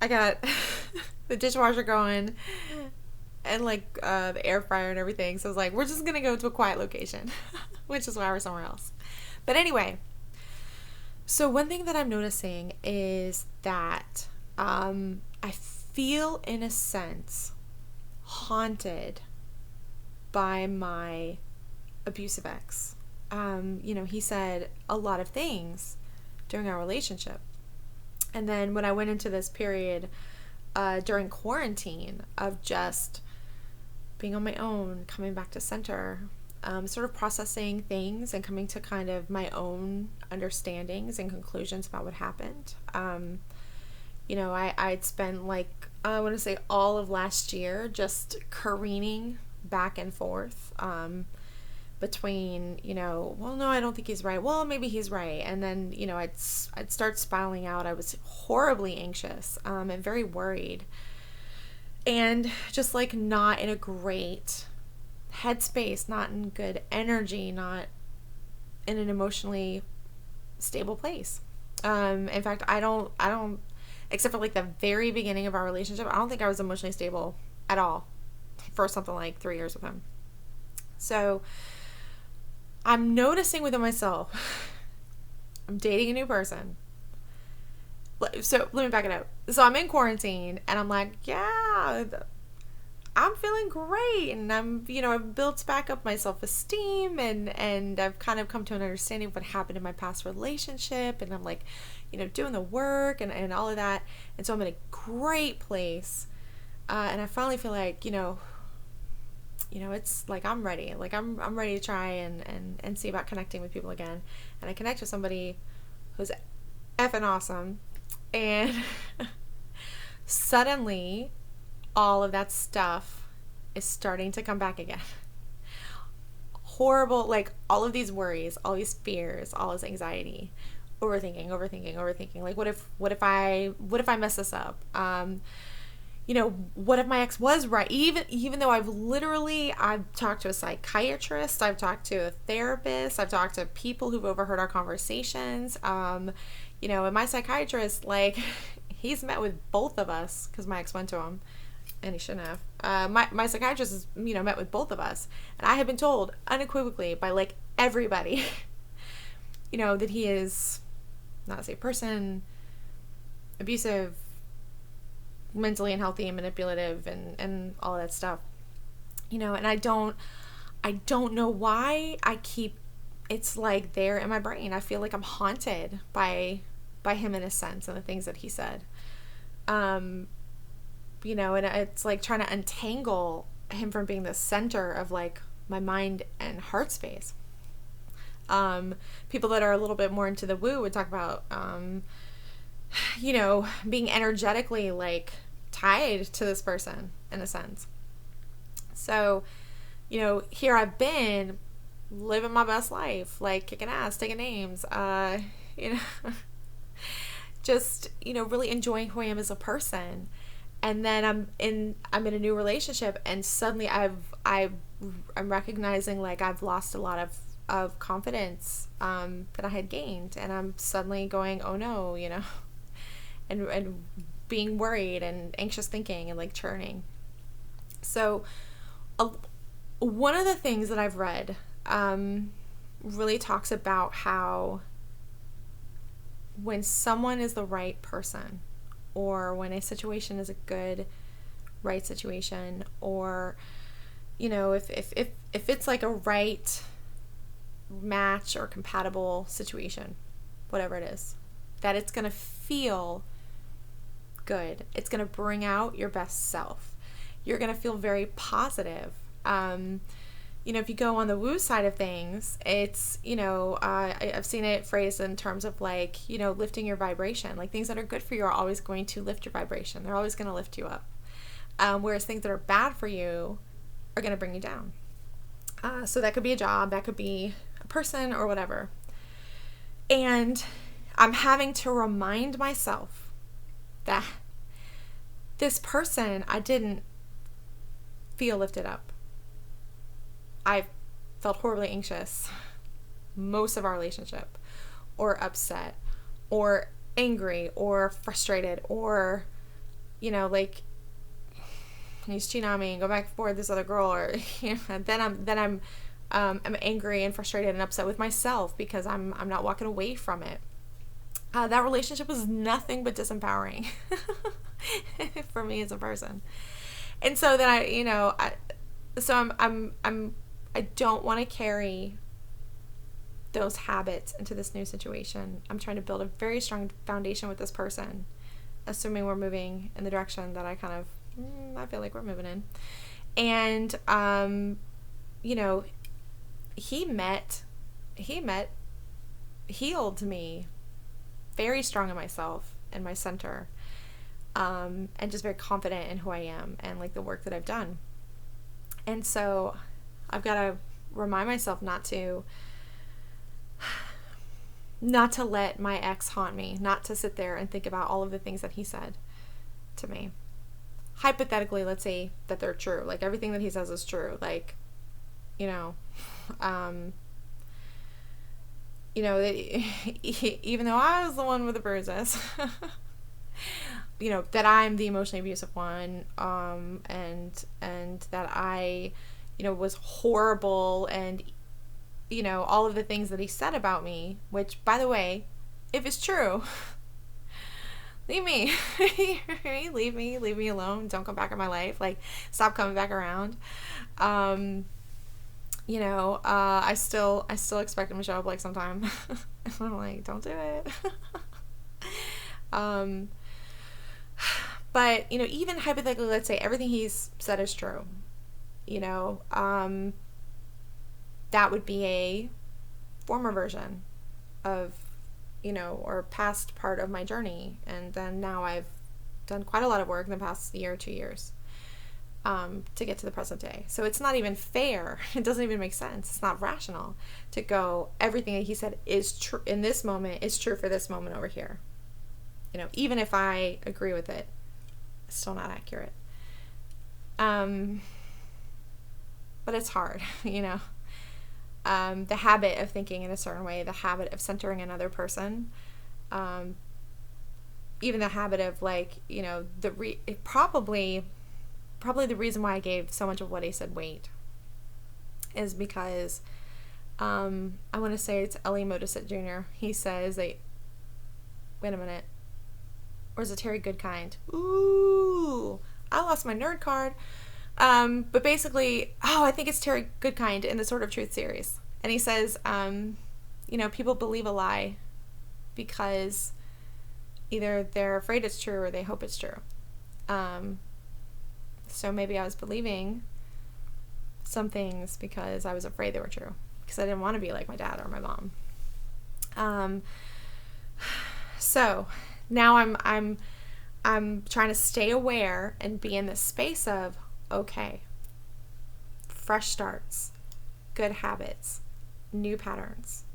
I got the dishwasher going and like the air fryer and everything. So I was like, we're just gonna go to a quiet location, which is why we're somewhere else. But anyway, so one thing that I'm noticing is that I feel, in a sense, haunted by my abusive ex. He said a lot of things during our relationship. And then when I went into this period during quarantine of just being on my own, coming back to center, sort of processing things and coming to kind of my own understandings and conclusions about what happened. I'd spent like, I want to say all of last year just careening back and forth between, well, no, I don't think he's right. Well, maybe he's right. And then, I'd start spiraling out. I was horribly anxious and very worried. And just like not in a great headspace, not in good energy, not in an emotionally stable place. In fact, I don't, except for like the very beginning of our relationship, I don't think I was emotionally stable at all for something like 3 years with him. So I'm noticing within myself, I'm dating a new person. So let me back it up. So I'm in quarantine and I'm like, yeah, I'm feeling great. And I've built back up my self-esteem and I've kind of come to an understanding of what happened in my past relationship. And I'm like, doing the work and all of that. And so I'm in a great place. And I finally feel like, it's like I'm ready. Like I'm ready to try and see about connecting with people again. And I connect with somebody who's effing awesome. And suddenly all of that stuff is starting to come back again. Horrible, like all of these worries, all these fears, all this anxiety, overthinking. Like what if I mess this up? What if my ex was right? Even though I've talked to a psychiatrist, I've talked to a therapist, I've talked to people who've overheard our conversations. And my psychiatrist, like, he's met with both of us because my ex went to him, and he shouldn't have. My psychiatrist has, met with both of us, and I have been told unequivocally by like everybody, that he is not a safe person, abusive, mentally unhealthy and manipulative and all of that stuff. And I don't know why it's like there in my brain. I feel like I'm haunted by him in a sense and the things that he said. And it's like trying to untangle him from being the center of like my mind and heart space. People that are a little bit more into the woo would talk about being energetically like tied to this person in a sense. So, here I've been living my best life, like kicking ass, taking names, just, really enjoying who I am as a person. And then I'm in a new relationship and suddenly I'm recognizing like I've lost a lot of confidence that I had gained, and I'm suddenly going, oh no, and being worried and anxious thinking and like churning. So one of the things that I've read really talks about how when someone is the right person, or when a situation is a good, right situation, or if it's like a right match or compatible situation, whatever it is, that it's gonna feel good. It's gonna bring out your best self. You're gonna feel very positive. If you go on the woo side of things, it's, I've seen it phrased in terms of like, lifting your vibration. Like things that are good for you are always going to lift your vibration. They're always going to lift you up. Whereas things that are bad for you are going to bring you down. So that could be a job, that could be a person or whatever. And I'm having to remind myself that this person, I didn't feel lifted up. I felt horribly anxious most of our relationship, or upset, or angry, or frustrated, or like he's cheating on me and go back and forth with this other girl, or then I'm angry and frustrated and upset with myself because I'm not walking away from it. That relationship was nothing but disempowering for me as a person. And so then I don't want to carry those habits into this new situation. I'm trying to build a very strong foundation with this person, assuming we're moving in the direction that I I feel like we're moving in. And, healed me, very strong in myself and my center, and just very confident in who I am and like the work that I've done. And so I've got to remind myself not to let my ex haunt me, not to sit there and think about all of the things that he said to me. Hypothetically, let's say that they're true. Like everything that he says is true. Like, even though I was the one with the bruises, that I'm the emotionally abusive one, and that I, was horrible, and, all of the things that he said about me, which, by the way, if it's true, leave me. leave me alone. Don't come back in my life. Like, stop coming back around. I still expect him to show up like sometime. I'm like, don't do it. But, even hypothetically, let's say everything he's said is true, that would be a former version of, or past part of my journey. And then now I've done quite a lot of work in the past year, 2 years, to get to the present day. So it's not even fair. It doesn't even make sense. It's not rational to go, everything that he said is true in this moment is true for this moment over here. Even if I agree with it, it's still not accurate. But it's hard, the habit of thinking in a certain way, the habit of centering another person, even the habit of probably the reason why I gave so much of what he said weight is because I want to say it's Ellie Modisett Jr. He says wait a minute, or is it Terry Goodkind? Ooh, I lost my nerd card. But basically, I think it's Terry Goodkind in the Sword of Truth series. And he says, people believe a lie because either they're afraid it's true or they hope it's true. So maybe I was believing some things because I was afraid they were true, because I didn't want to be like my dad or my mom. So now I'm trying to stay aware and be in this space of, okay, fresh starts, good habits, new patterns,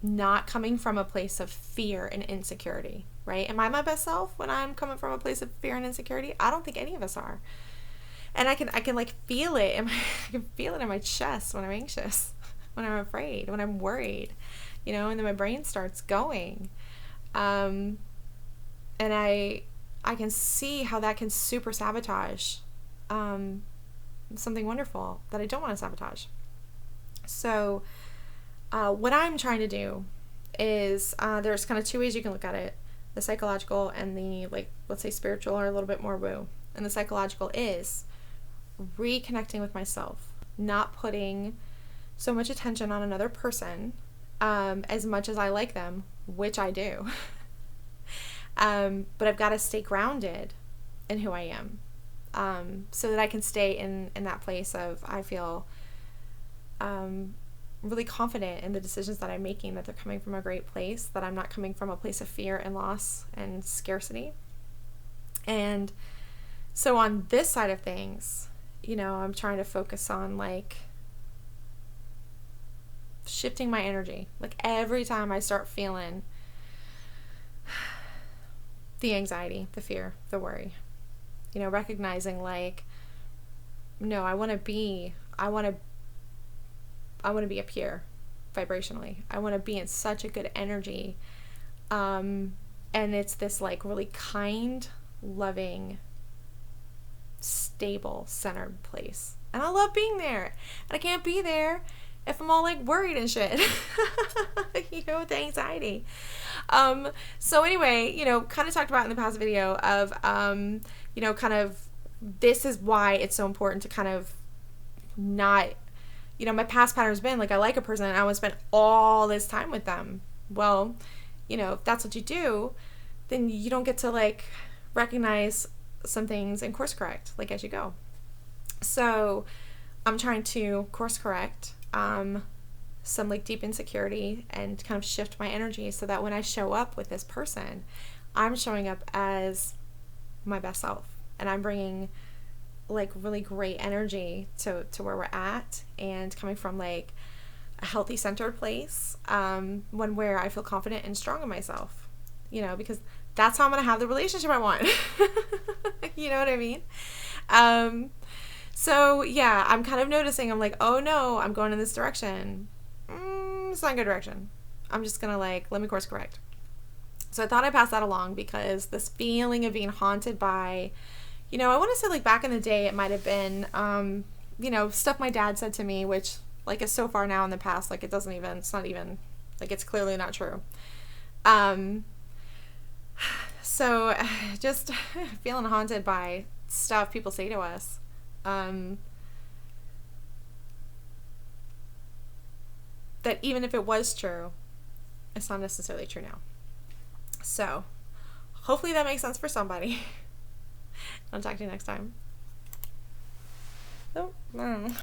not coming from a place of fear and insecurity, right? Am I my best self when I'm coming from a place of fear and insecurity? I don't think any of us are. And I can like feel it I can feel it in my chest when I'm anxious, when I'm afraid, when I'm worried, and then my brain starts going. And I can see how that can super sabotage something wonderful that I don't want to sabotage. So what I'm trying to do is there's kind of two ways you can look at it: the psychological and the, let's say, spiritual, or a little bit more woo. And the psychological is reconnecting with myself, not putting so much attention on another person as much as I like them, which I do. But I've got to stay grounded in who I am, so that I can stay in that place of, I feel really confident in the decisions that I'm making, that they're coming from a great place, that I'm not coming from a place of fear and loss and scarcity. And so on this side of things, I'm trying to focus on shifting my energy. Every time I start feeling the anxiety, the fear, the worry, recognizing no, I want to be up here vibrationally. I want to be in such a good energy. And it's this really kind loving, stable, centered place. And I love being there. And I can't be there if I'm all like worried and shit, you know, with the anxiety. So anyway, you know, kind of talked about in the past video of, you know, kind of, this is why it's so important to kind of not, you know, my past pattern has been like, I like a person and I want to spend all this time with them. Well, you know, if that's what you do, then you don't get to like recognize some things and course correct like as you go. So I'm trying to course correct some like deep insecurity and kind of shift my energy so that when I show up with this person, I'm showing up as my best self and I'm bringing like really great energy to where we're at and coming from like a healthy centered place, one where I feel confident and strong in myself, you know, because that's how I'm going to have the relationship I want. You know what I mean? So yeah, I'm kind of noticing, I'm like, oh no, I'm going in this direction. It's not a good direction. I'm just going to like, let me course correct. So I thought I'd pass that along because this feeling of being haunted by, you know, I want to say like back in the day, it might have been, you know, stuff my dad said to me, which like is so far now in the past, like it doesn't even, it's not even, like it's clearly not true. So just feeling haunted by stuff people say to us. That even if it was true, it's not necessarily true now. So hopefully that makes sense for somebody. I'll talk to you next time. Oh, no.